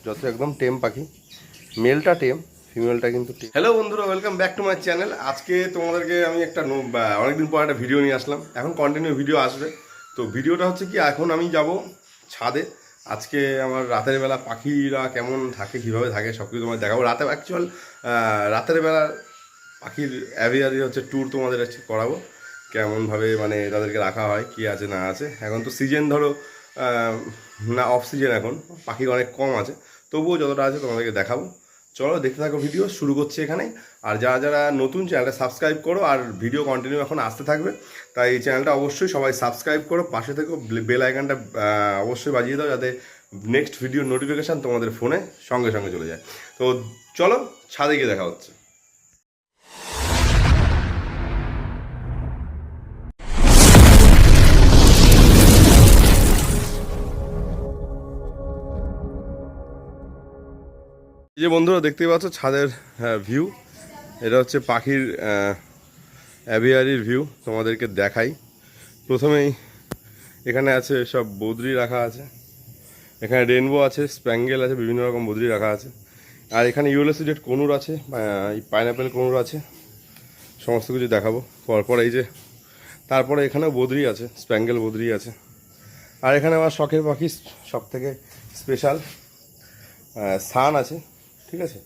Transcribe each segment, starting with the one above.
যত একদম টেম পাখি, মেলটা টেম, ফিমেলটা কিন্তু টেম। হ্যালো বন্ধুরা, welcome back to my channel. আজকে তোমাদেরকে আমি একটা অনেকদিন পর একটা ভিডিও নিয়ে আসলাম। এখন কন্টিনিউ ভিডিও আসবে। তো ভিডিওটা হচ্ছে কি, এখন আমি যাব ছাদে। আজকে আমার রাতের বেলা পাখিরা কেমন থাকে, কীভাবে থাকে সব কিছু তোমাদের দেখাবো। রাতের বেলা পাখির অ্যাভিয়ারি হচ্ছে ট্যুর তোমাদের করাবো, কেমনভাবে মানে তাদেরকে রাখা হয়, কী আছে না আছে। এখন তো সিজন ধরো না, অফ সিজন, এখন পাখি অনেক কম আছে, তবুও যতটা আছে তোমাদেরকে দেখাবো। চলো দেখতে থাকো, ভিডিও শুরু করছি এখানেই। আর যারা যারা নতুন, চ্যানেলটা সাবস্ক্রাইব করো, আর ভিডিও কন্টিনিউ এখন আসতে থাকবে, তাই এই চ্যানেলটা অবশ্যই সবাই সাবস্ক্রাইব করো, পাশে থেকে বেল আইকনটা অবশ্যই বাজিয়ে দাও, যাতে নেক্সট ভিডিওর নোটিফিকেশান তোমাদের ফোনে সঙ্গে সঙ্গে চলে যায়। তো চলো ছাদে গিয়ে দেখা হচ্ছে। এই যে বন্ধুরা দেখতেই পাচ্ছ ছাদের ভিউ, এটা হচ্ছে পাখির অ্যাভিয়ারির ভিউ। তোমাদেরকে দেখাই। প্রথমেই এখানে আছে সব বদ্রি রাখা আছে, এখানে রেনবো আছে, স্প্যাঙ্গেল আছে, বিভিন্ন রকম বদ্রি রাখা আছে। আর এখানে ইয়েলো সিডেড কনুর আছে, পাইনাপেল কনুর আছে, সমস্ত কিছু দেখাবো পরপর। এই যে তারপরে এখানেও বদ্রি আছে, স্প্যাঙ্গেল বদ্রি আছে। আর এখানে আমার শখের পাখি, সব থেকে স্পেশাল সান আছে, ঠিক আছে।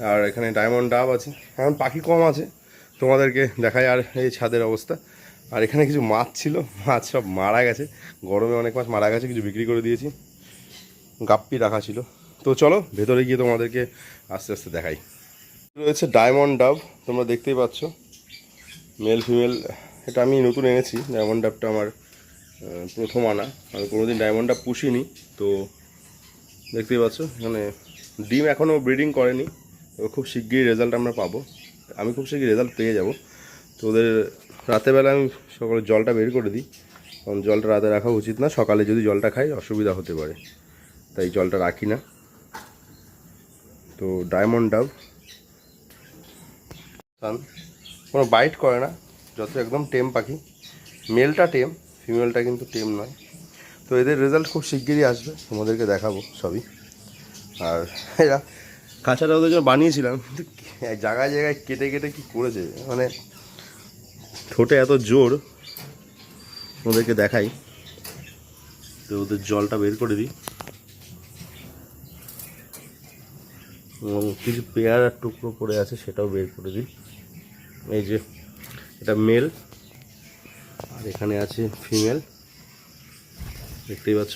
আর এখানে ডায়মন্ড ডাব আছে। এখন পাখি কম আছে, তোমাদেরকে দেখাই। আর এই ছাদের অবস্থা। আর এখানে কিছু মাছ ছিল, মাছ সব মারা গেছে, গরমে অনেক মাছ মারা গেছে, কিছু বিক্রি করে দিয়েছি। গাপ্পি রাখা ছিল। তো চলো ভেতরে গিয়ে তোমাদেরকে আস্তে আস্তে দেখাই। রয়েছে ডায়মন্ড ডাব, তোমরা দেখতেই পাচ্ছ, মেল ফিমেল। এটা আমি নতুন এনেছি, ডায়মন্ড ডাবটা আমার প্রথম আনা। আমি কোনোদিন ডায়মন্ড ডাব পুষিনি। তো দেখতেই পাচ্ছ এখানে ডিম এখনও ব্রিডিং করেনি, তো খুব শিগগিরই রেজাল্ট আমরা পাবো। আমি খুব শিগগিরই রেজাল্ট পেয়ে যাব। তো ওদের রাতেরবেলা আমি সকালে জলটা বের করে দিই, কারণ জলটা রাতে রাখা উচিত না, সকালে যদি জলটা খাই অসুবিধা হতে পারে, তাই জলটা রাখি না। তো ডায়মন্ড ডাব কোনো বাইট করে না, যত একদম টেম পাখি, মেলটা টেম, ফিমেলটা কিন্তু টেম নয়। তো এদের রেজাল্ট খুব শিগগিরই আসবে, তোমাদেরকে দেখাবো সবই। আর এরা খাঁচাটা ওদের জন্য বানিয়েছিলাম, কিন্তু জায়গায় জায়গায় কেটে কেটে কী করেছে, মানে ঠোঁটে এত জোর। ওদেরকে দেখাই। তো ওদের জলটা বের করে দিই, এবং কিছু পেয়ারার টুকরো পড়ে আছে সেটাও বের করে দিই। এই যে এটা মেল, আর এখানে আছে ফিমেল, দেখতেই পাচ্ছ।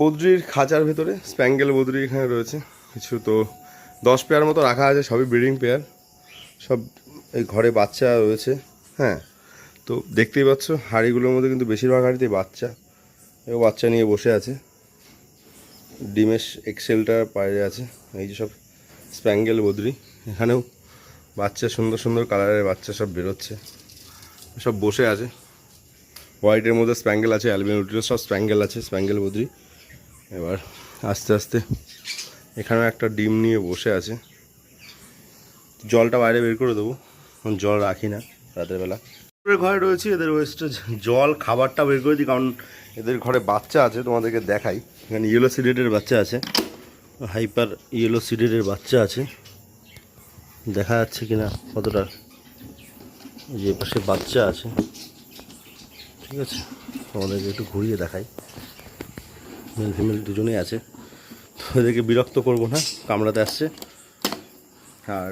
বদ্রির খাঁচার ভেতরে স্প্যাঙ্গেল বদ্রি এখানে রয়েছে কিছু। তো 10 পেয়ার মতো রাখা আছে, সবই ব্রিডিং পেয়ার, সব এই ঘরে বাচ্চা রয়েছে। হ্যাঁ, তো দেখতেই পাচ্ছ হাঁড়িগুলোর মধ্যে কিন্তু বেশিরভাগ হাঁড়িতে বাচ্চা, এবং বাচ্চা নিয়ে বসে আছে। ডিমের এক্সেলটা বাইরে আছে। এই যে সব স্প্যাঙ্গেল বদ্রি, এখানেও বাচ্চা, সুন্দর সুন্দর কালারের বাচ্চা সব বেরোচ্ছে, সব বসে আছে। হোয়াইটের মধ্যে স্প্যাঙ্গেল আছে, অ্যালবিনো সব স্প্যাঙ্গেল আছে, স্প্যাঙ্গেল বদ্রি। এবার আস্তে আস্তে এখানেও একটা ডিম নিয়ে বসে আছে। জলটা বাইরে বের করে দেবো, জল রাখি না রাতের বেলা। ঘরে রয়েছি, এদের ওয়েস্টে জল খাবারটা বের করে দিই, কারণ এদের ঘরে বাচ্চা আছে, তোমাদেরকে দেখাই। এখানে ইয়েলো সিডেডের বাচ্চা আছে, হাইপার ইয়েলো সিডেডের বাচ্চা আছে, দেখা যাচ্ছে কিনা কতটা। যে পাশে বাচ্চা আছে, ঠিক আছে, তোমাদেরকে একটু ঘুরিয়ে দেখাই। মেল ফিমেল দুজনেই আছে, তো এদেরকে বিরক্ত করবো না, কামড়াতে আসছে। আর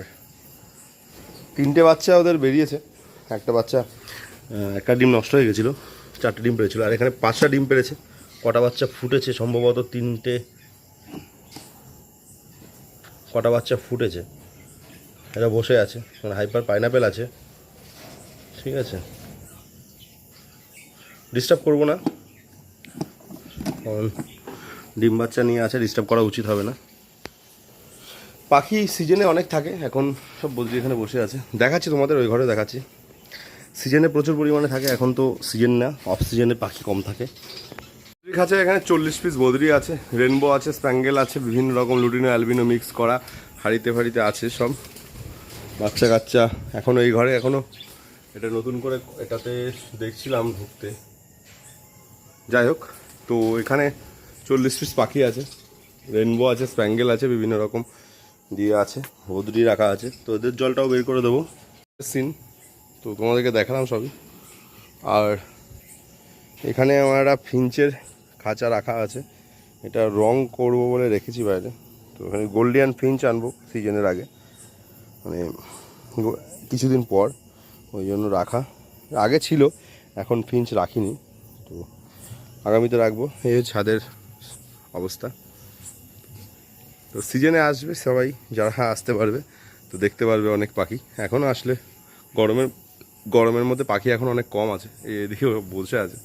3টে বাচ্চা ওদের বেরিয়েছে। একটা বাচ্চা, একটা ডিম নষ্ট হয়ে গেছিলো, 4টে ডিম পেরেছিল। আর এখানে 5টা ডিম পেরেছে। কটা বাচ্চা ফুটেছে সম্ভবত 3টে, কটা বাচ্চা ফুটেছে। এটা বসে আছে, মানে হাইপার পাইনাপেল আছে, ঠিক আছে। ডিস্টার্ব করবো না, কারণ ডিম বাচ্চা নিয়ে আছে, ডিস্টার্ব করা উচিত হবে না। পাখি সিজনে অনেক থাকে, এখন সব বদ্রি এখানে বসে আছে। দেখাচ্ছি তোমাদের, ওই ঘরে দেখাচ্ছি। সিজনে প্রচুর পরিমাণে থাকে, এখন তো সিজন না, অফ সিজনে পাখি কম থাকে। খাঁচা এখানে 40 পিস বদ্রি আছে, রেনবো আছে, স্প্যাঙ্গেল আছে, বিভিন্ন রকম লুটিনো অ্যালবিনো মিক্স করা হাঁড়িতে ফাড়িতে আছে সব বাচ্চা কাচ্চা। এখনও এই ঘরে, এখনও এটা নতুন করে এটাতে দেখছিলাম ঢুকতে। যাই হোক, তো এখানে 40 পিস পাখি আছে, রেনবো আছে, স্প্যাঙ্গেল আছে, বিভিন্ন রকম দিয়ে আছে, বদ্রি রাখা আছে। তো এদের জলটাও বের করে দেবো সিন, তো তোমাদেরকে দেখালাম সবই। আর এখানে আমার একটা ফিঞ্চের খাঁচা রাখা আছে, এটা রং করবো বলে রেখেছি বাইরে। তো এখানে গোল্ডিয়ান ফিঞ্চ আনবো সিজনের আগে, মানে কিছুদিন পর, ওই জন্য রাখা। আগে ছিল, এখন ফিঞ্চ রাখিনি, তো আগামীতে রাখবো। এই হচ্ছে ছাদের অবস্থা। তো সিজনে আসবে সবাই, যারা আসতে পারবে তো দেখতে পারবে অনেক পাখি। এখনও আসলে গরমের মধ্যে পাখি এখন অনেক কম আছে, এদিকে বসে আছে।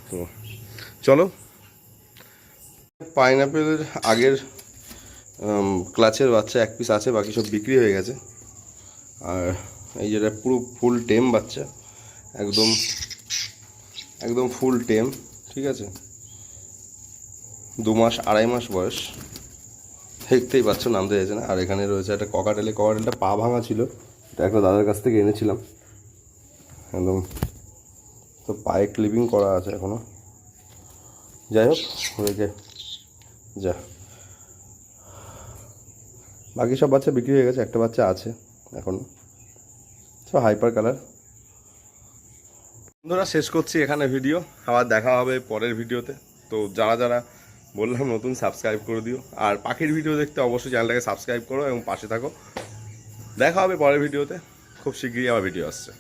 তো চলো, পাইনাপেলের আগের ক্লাচের বাচ্চা এক পিস আছে, বাকি সব বিক্রি হয়ে গেছে। আর এই যেটা পুরো ফুল টেম বাচ্চা, একদম একদম ফুল টেম, ঠিক আছে, 2 মাস 2.5 মাস বয়স, দেখতেই পাচ্ছ, নামতে চাইছে না। আর এখানে রয়েছে একটা ককাটেলটা পা ভাঙা ছিল, এটা একটা দাদার কাছ থেকে এনেছিলাম, একদম তো পায়ে ক্লিপিং করা আছে এখনো। যাই হোক, ওদেরকে যা, বাকি সব বাচ্চা বিক্রি হয়ে গেছে, একটা বাচ্চা আছে এখন, সব হাইপার কালার। বন্ধুরা, শেষ করছি এখানে ভিডিও, আবার দেখা হবে পরের ভিডিওতে। তো যারা যারা বললাম নতুন, সাবস্ক্রাইব করে দিও, আর পাখির ভিডিও দেখতে অবশ্যই চ্যানেলটাকে সাবস্ক্রাইব করো এবং পাশে থাকো। দেখা হবে পরের ভিডিওতে, খুব শীঘ্রই আবার ভিডিও আসছে।